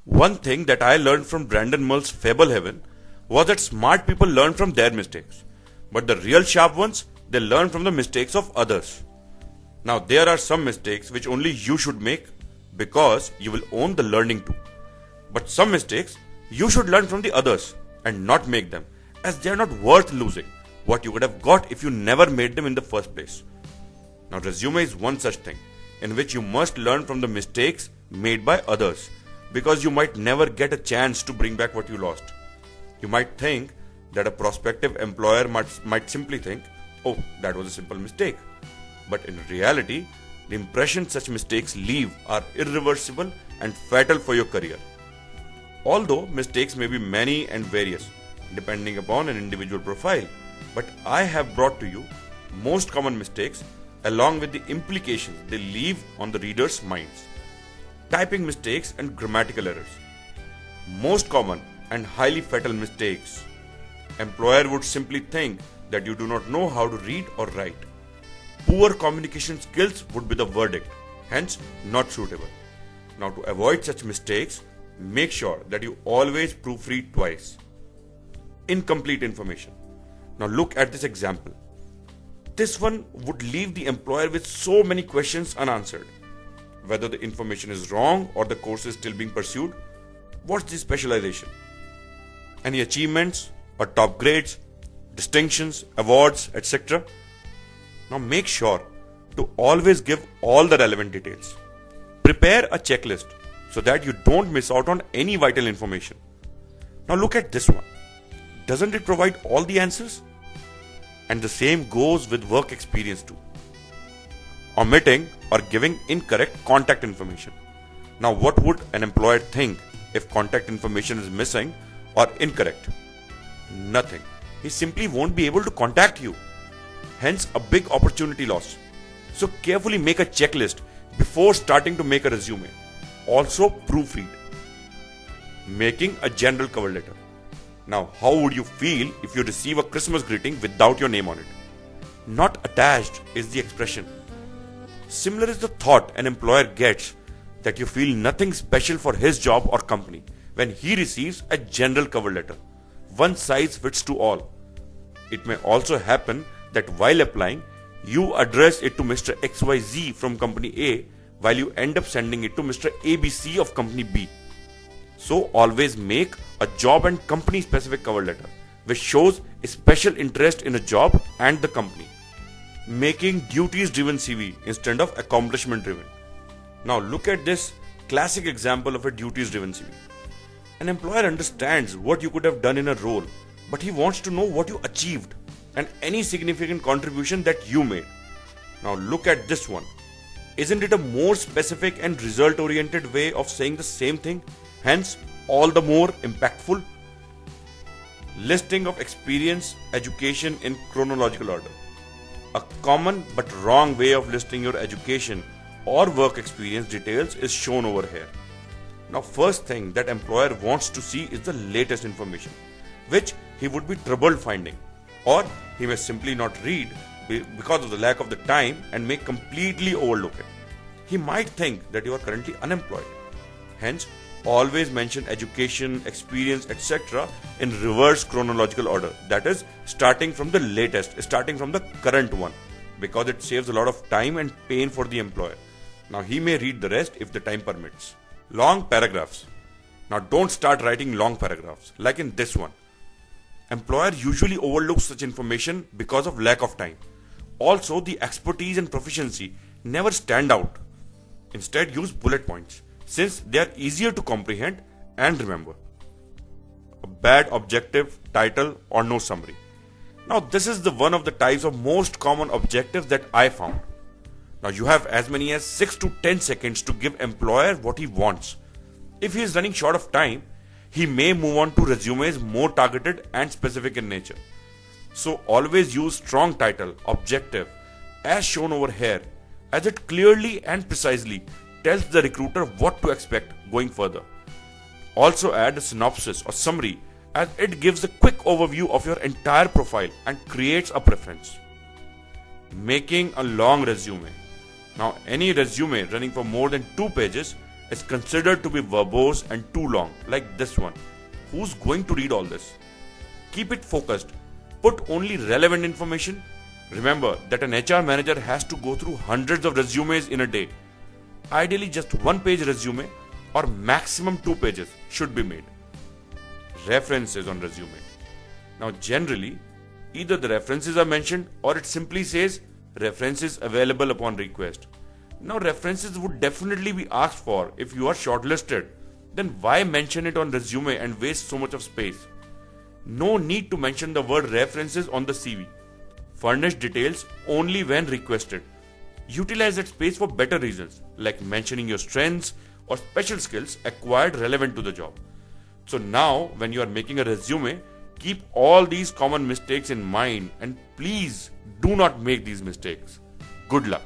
One thing that I learned from Brandon Mull's Fable Heaven was that smart people learn from their mistakes, but the real sharp ones, they learn from the mistakes of others. Now, there are some mistakes which only you should make because you will own the learning too. But some mistakes you should learn from the others and not make them, as they are not worth losing what you could have got if you never made them in the first place. Now, resume is one such thing in which you must learn from the mistakes made by others, because you might never get a chance to bring back what you lost. You might think that a prospective employer might simply think, oh, that was a simple mistake. But in reality, the impression such mistakes leave are irreversible and fatal for your career. Although mistakes may be many and various, depending upon an individual profile, but I have brought to you most common mistakes along with the implications they leave on the reader's minds. Typing mistakes and grammatical errors. Most common and highly fatal mistakes. Employer would simply think that you do not know how to read or write. Poor communication skills would be the verdict, hence not suitable. Now, to avoid such mistakes, make sure that you always proofread twice. Incomplete information. Now look at this example. This one would leave the employer with so many questions unanswered. Whether the information is wrong or the course is still being pursued. What's the specialization? Any achievements or top grades, distinctions, awards, etc. Now make sure to always give all the relevant details. Prepare a checklist so that you don't miss out on any vital information. Now look at this one. Doesn't it provide all the answers? And the same goes with work experience too. Omitting or giving incorrect contact information. Now what would an employer think if contact information is missing or incorrect? Nothing. He simply won't be able to contact you. Hence a big opportunity loss. So carefully make a checklist before starting to make a resume. Also proofread. Making a general cover letter. Now, how would you feel if you receive a Christmas greeting without your name on it? Not attached is the expression. Similar is the thought an employer gets that you feel nothing special for his job or company when he receives a general cover letter. One size fits to all. It may also happen that while applying, you address it to Mr. XYZ from company A while you end up sending it to Mr. ABC of company B. So always make a job and company specific cover letter which shows a special interest in a job and the company. Making duties driven CV instead of accomplishment driven. Now look at this classic example of a duties driven CV. An employer understands what you could have done in a role, but he wants to know what you achieved and any significant contribution that you made. Now look at this one. Isn't it a more specific and result oriented way of saying the same thing? Hence, all the more impactful. Listing of experience, education in chronological order. A common but wrong way of listing your education or work experience details is shown over here. Now, first thing that employer wants to see is the latest information, which he would be troubled finding, or he may simply not read because of the lack of the time and may completely overlook it. He might think that you are currently unemployed. Hence, always mention education, experience, etc. in reverse chronological order. That is, starting from the latest, starting from the current one, because it saves a lot of time and pain for the employer. Now he may read the rest if the time permits. Long paragraphs. Now don't start writing long paragraphs like in this one. Employer usually overlooks such information because of lack of time. Also, the expertise and proficiency never stand out. Instead, use bullet points, since they are easier to comprehend and remember. A bad objective, title, or no summary. Now this is the one of the types of most common objectives that I found. Now you have as many as 6 to 10 seconds to give employer what he wants. If he is running short of time, he may move on to resumes more targeted and specific in nature. So always use strong title, objective, as shown over here, as it clearly and precisely tells the recruiter what to expect going further. Also add a synopsis or summary, as it gives a quick overview of your entire profile and creates a preference. Making a long resume. Now any resume running for more than 2 pages is considered to be verbose and too long, like this one. Who's going to read all this? Keep it focused. Put only relevant information. Remember that an HR manager has to go through hundreds of resumes in a day. Ideally, just 1-page resume or maximum 2 pages should be made. References on resume. Now, generally, either the references are mentioned or it simply says references available upon request. Now, references would definitely be asked for if you are shortlisted. Then why mention it on resume and waste so much of space? No need to mention the word references on the CV. Furnish details only when requested. Utilize that space for better reasons, like mentioning your strengths or special skills acquired relevant to the job. So now, when you are making a resume, keep all these common mistakes in mind and please do not make these mistakes. Good luck.